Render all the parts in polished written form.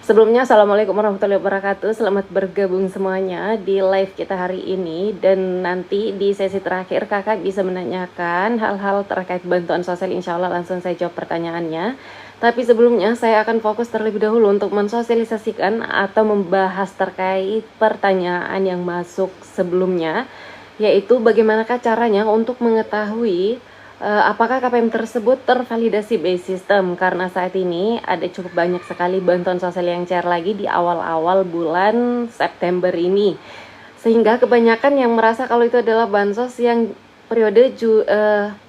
Sebelumnya, Assalamualaikum warahmatullahi wabarakatuh. Selamat bergabung semuanya di live kita hari ini. Dan nanti di sesi terakhir kakak bisa menanyakan hal-hal terkait bantuan sosial. Insya Allah langsung saya jawab pertanyaannya. Tapi sebelumnya saya akan fokus terlebih dahulu untuk mensosialisasikan atau membahas terkait pertanyaan yang masuk sebelumnya, yaitu bagaimanakah caranya untuk mengetahui apakah KPM tersebut tervalidasi by system, karena saat ini ada cukup banyak sekali bantuan sosial yang cair lagi di awal-awal bulan September ini, sehingga kebanyakan yang merasa kalau itu adalah bansos yang periode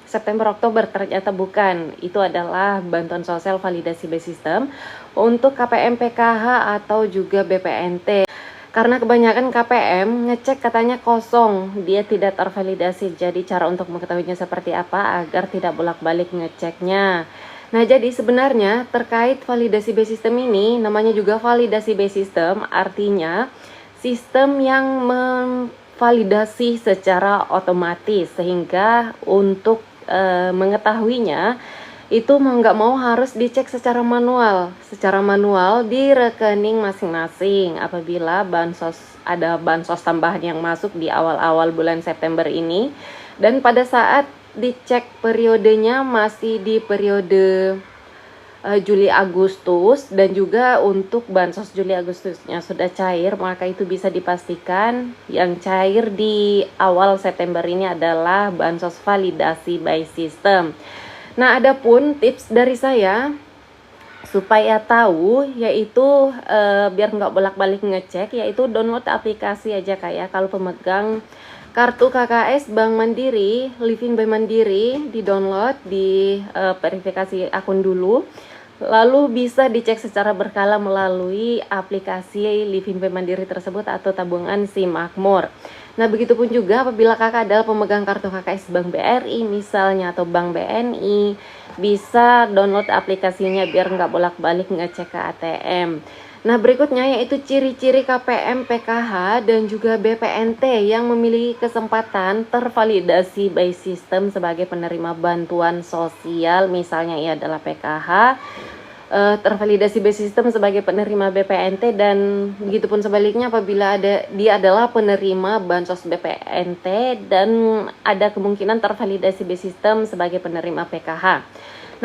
September Oktober. Ternyata bukan, itu adalah bantuan sosial validasi by system untuk KPM PKH atau juga BPNT. Karena kebanyakan KPM ngecek katanya kosong, dia tidak tervalidasi. Jadi cara untuk mengetahuinya seperti apa agar tidak bolak-balik ngeceknya. Nah, jadi sebenarnya terkait validasi by system ini, namanya juga validasi by system, artinya sistem yang memvalidasi secara otomatis, sehingga untuk mengetahuinya itu mau nggak mau harus dicek secara manual di rekening masing-masing apabila ada bansos tambahan yang masuk di awal-awal bulan September ini, dan pada saat dicek periodenya masih di periode Juli Agustus, dan juga untuk bansos Juli Agustusnya sudah cair, maka itu bisa dipastikan yang cair di awal September ini adalah bansos validasi by system. Nah, adapun tips dari saya supaya tahu, yaitu biar nggak bolak-balik ngecek, yaitu download aplikasi aja kayak kalau pemegang kartu KKS Bank Mandiri, Livin by Mandiri, di download, di verifikasi akun dulu, lalu bisa dicek secara berkala melalui aplikasi Livin by Mandiri tersebut atau tabungan SIM Makmur. Nah, begitupun juga apabila kakak adalah pemegang kartu KKS Bank BRI misalnya atau Bank BNI, bisa download aplikasinya biar nggak bolak-balik ngecek ke ATM. Nah, berikutnya yaitu ciri-ciri KPM PKH dan juga BPNT yang memiliki kesempatan tervalidasi by system sebagai penerima bantuan sosial, misalnya ia adalah PKH, tervalidasi by system sebagai penerima BPNT, dan begitupun sebaliknya apabila dia adalah penerima bansos BPNT dan ada kemungkinan tervalidasi by system sebagai penerima PKH.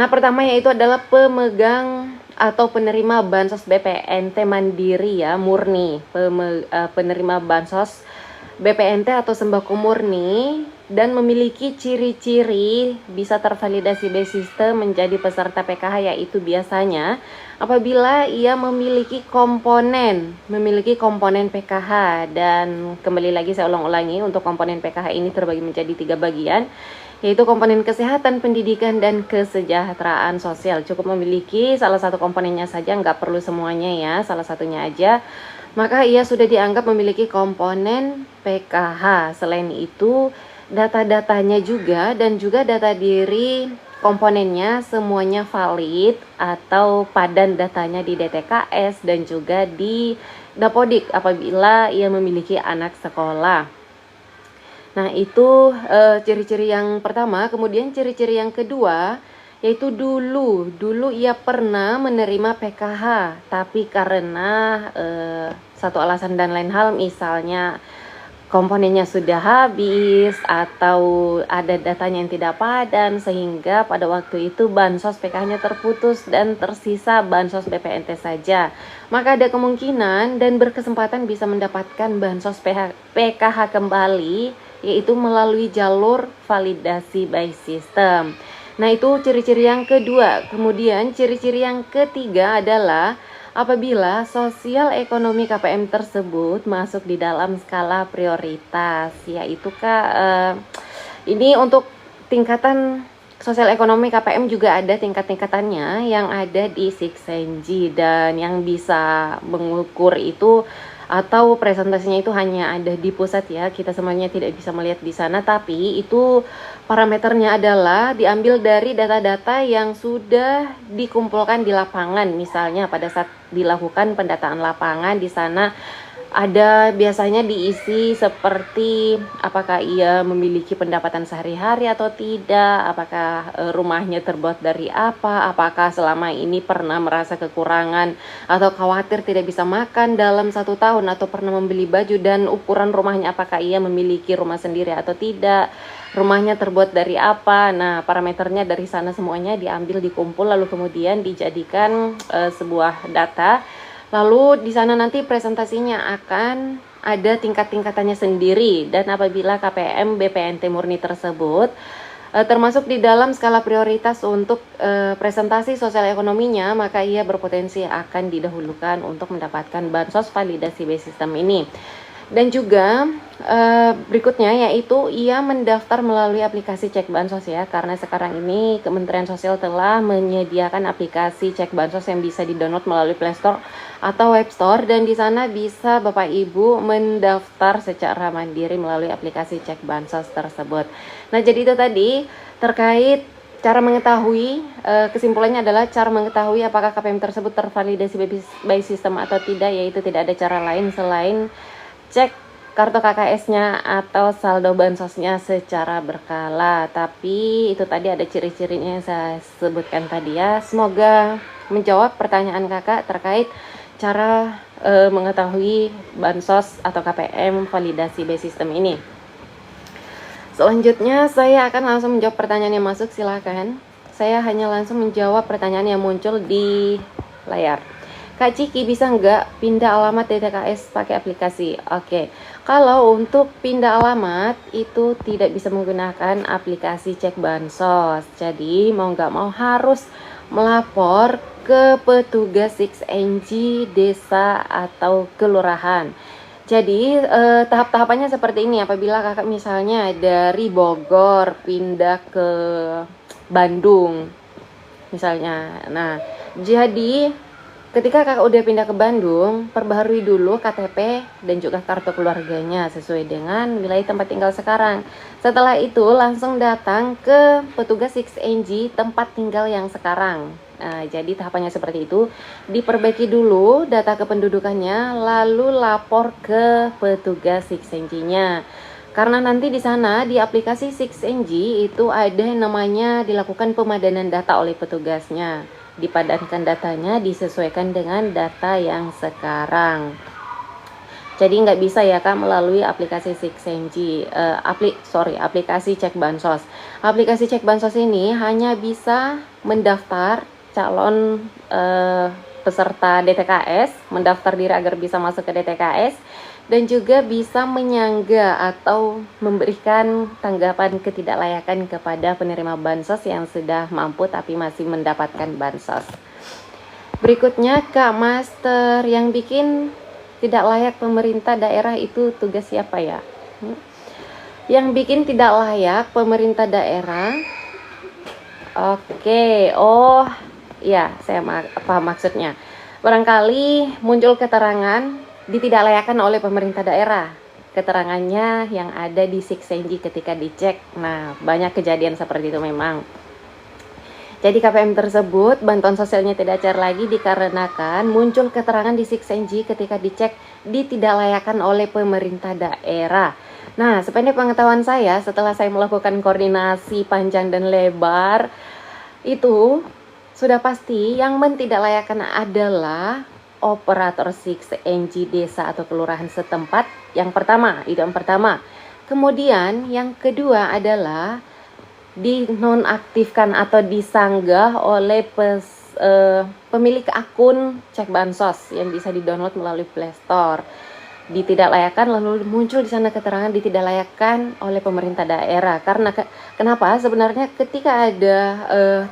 Nah, pertama yaitu adalah pemegang atau penerima bansos BPNT mandiri ya, murni, penerima bansos BPNT atau sembako murni dan memiliki ciri-ciri bisa tervalidasi by system menjadi peserta PKH, yaitu biasanya apabila ia memiliki komponen PKH. Dan kembali lagi saya ulang-ulangi, untuk komponen PKH ini terbagi menjadi 3 bagian, yaitu komponen kesehatan, pendidikan, dan kesejahteraan sosial. Cukup memiliki salah satu komponennya saja, nggak perlu semuanya ya, salah satunya aja, maka ia sudah dianggap memiliki komponen PKH. Selain itu, data-datanya juga dan juga data diri komponennya semuanya valid atau padan datanya di DTKS dan juga di Dapodik apabila ia memiliki anak sekolah. Nah, itu ciri-ciri yang pertama. Kemudian ciri-ciri yang kedua yaitu dulu ia pernah menerima PKH, tapi karena satu alasan dan lain hal, misalnya komponennya sudah habis atau ada datanya yang tidak padan, sehingga pada waktu itu bansos PKH-nya terputus dan tersisa bansos BPNT saja, maka ada kemungkinan dan berkesempatan bisa mendapatkan bansos PKH kembali, yaitu melalui jalur validasi by system. Nah, itu ciri-ciri yang kedua. Kemudian ciri-ciri yang ketiga adalah apabila sosial ekonomi KPM tersebut masuk di dalam skala prioritas, yaitu ini untuk tingkatan sosial ekonomi KPM juga ada tingkat-tingkatannya yang ada di Siksenji, dan yang bisa mengukur itu atau presentasinya itu hanya ada di pusat ya, kita semuanya tidak bisa melihat di sana, tapi itu parameternya adalah diambil dari data-data yang sudah dikumpulkan di lapangan. Misalnya pada saat dilakukan pendataan lapangan, di sana Ada biasanya diisi seperti apakah ia memiliki pendapatan sehari-hari atau tidak, apakah rumahnya terbuat dari apa, apakah selama ini pernah merasa kekurangan atau khawatir tidak bisa makan dalam 1 tahun, atau pernah membeli baju dan ukuran rumahnya apakah ia memiliki rumah sendiri atau tidak, rumahnya terbuat dari apa. Nah, parameternya dari sana semuanya diambil, dikumpul, lalu kemudian dijadikan sebuah data. Lalu di sana nanti presentasinya akan ada tingkat-tingkatannya sendiri, dan apabila KPM BPNT murni tersebut termasuk di dalam skala prioritas untuk presentasi sosial ekonominya, maka ia berpotensi akan didahulukan untuk mendapatkan bansos validasi by system ini. Dan juga berikutnya yaitu ia mendaftar melalui aplikasi Cek Bansos ya, karena sekarang ini Kementerian Sosial telah menyediakan aplikasi Cek Bansos yang bisa di-download melalui Play Store atau Web Store, dan di sana bisa Bapak Ibu mendaftar secara mandiri melalui aplikasi Cek Bansos tersebut. Nah, jadi itu tadi terkait cara mengetahui, kesimpulannya adalah cara mengetahui apakah KPM tersebut tervalidasi by system atau tidak, yaitu tidak ada cara lain selain cek kartu KKS-nya atau saldo bansosnya secara berkala. Tapi itu tadi ada ciri-cirinya yang saya sebutkan tadi ya. Semoga menjawab pertanyaan kakak terkait cara mengetahui bansos atau KPM validasi by system ini. Selanjutnya saya akan langsung menjawab pertanyaan yang masuk, silakan. Saya hanya langsung menjawab pertanyaan yang muncul di layar. Kak Ciki, bisa nggak pindah alamat DTKS pakai aplikasi? Oke, kalau untuk pindah alamat itu tidak bisa menggunakan aplikasi Cek Bansos. Jadi mau nggak mau harus melapor ke petugas 6NG desa atau kelurahan. Jadi tahap-tahapannya seperti ini. Apabila kakak misalnya dari Bogor pindah ke Bandung misalnya. Nah, jadi ketika kakak udah pindah ke Bandung, perbaharui dulu KTP dan juga kartu keluarganya sesuai dengan wilayah tempat tinggal sekarang. Setelah itu langsung datang ke petugas 6NG tempat tinggal yang sekarang. Nah, jadi tahapannya seperti itu. Diperbaiki dulu data kependudukannya, lalu lapor ke petugas 6NG-nya. Karena nanti di sana di aplikasi 6NG itu ada yang namanya dilakukan pemadanan data oleh petugasnya. Dipadankan datanya disesuaikan dengan data yang sekarang. Jadi nggak bisa ya Kak melalui aplikasi 6NG, aplikasi Cek Bansos. Aplikasi Cek Bansos ini hanya bisa mendaftar calon peserta DTKS, mendaftar diri agar bisa masuk ke DTKS, dan juga bisa menyangga atau memberikan tanggapan ketidaklayakan kepada penerima bansos yang sudah mampu tapi masih mendapatkan bansos. Berikutnya Kak Master, yang bikin tidak layak pemerintah daerah itu tugas siapa ya? Yang bikin tidak layak pemerintah daerah, oke, oh ya, saya paham maksudnya. Barangkali muncul keterangan ditidaklayakkan oleh pemerintah daerah. Keterangannya yang ada di 6NG ketika dicek. Nah, banyak kejadian seperti itu memang. Jadi KPM tersebut bantuan sosialnya tidak cair lagi dikarenakan muncul keterangan di 6NG ketika dicek ditidaklayakkan oleh pemerintah daerah. Nah, sependek pengetahuan saya setelah saya melakukan koordinasi panjang dan lebar, itu sudah pasti yang mentidaklayakkan adalah operator 6NG desa atau kelurahan setempat. Yang pertama. Kemudian yang kedua adalah dinonaktifkan atau disanggah oleh pemilik akun Cek Bansos yang bisa di-download melalui Play Store. Ditidaklayakkan, lalu muncul di sana keterangan ditidaklayakkan oleh pemerintah daerah. Karena kenapa? Sebenarnya ketika ada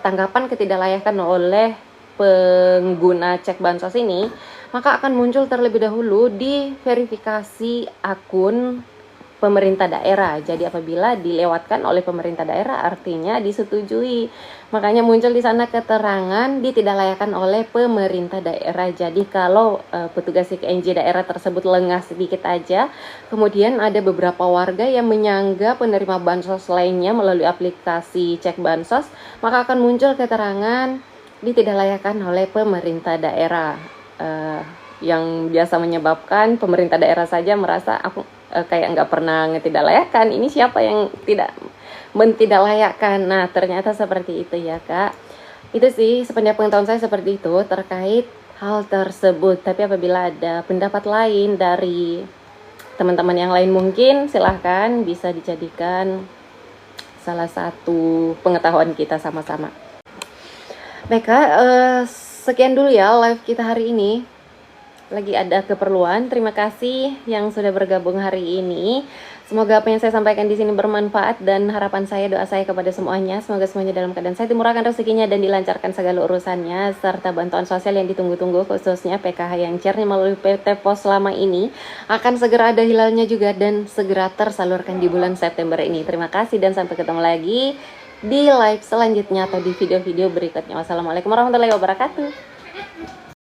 tanggapan ketidaklayakkan oleh pengguna Cek Bansos ini, maka akan muncul terlebih dahulu di verifikasi akun pemerintah daerah. Jadi apabila dilewatkan oleh pemerintah daerah artinya disetujui. Makanya muncul di sana keterangan ditidaklayakkan oleh pemerintah daerah. Jadi kalau petugas 6NG daerah tersebut lengah sedikit aja, kemudian ada beberapa warga yang menyangga penerima bansos lainnya melalui aplikasi Cek Bansos, maka akan muncul keterangan ditidaklayakkan oleh pemerintah daerah. yang biasa menyebabkan pemerintah daerah saja merasa aku kayak nggak pernah ngetidaklayakan. Ini siapa yang tidak mentidaklayakkan? Nah, ternyata seperti itu ya Kak. Itu sih sependapat pengetahuan saya seperti itu terkait hal tersebut. Tapi apabila ada pendapat lain dari teman-teman yang lain mungkin silahkan bisa dijadikan salah satu pengetahuan kita sama-sama. Baik Kak, sekian dulu ya live kita hari ini. Lagi ada keperluan. Terima kasih yang sudah bergabung hari ini. Semoga apa yang saya sampaikan di sini bermanfaat dan harapan saya, doa saya kepada semuanya, semoga semuanya dalam keadaan sehat, dimurahkan rezekinya dan dilancarkan segala urusannya, serta bantuan sosial yang ditunggu-tunggu khususnya PKH yang cairnya melalui PT Pos selama ini akan segera ada hilalnya juga dan segera tersalurkan di bulan September ini. Terima kasih dan sampai ketemu lagi di live selanjutnya atau di video-video berikutnya. Wassalamualaikum warahmatullahi wabarakatuh.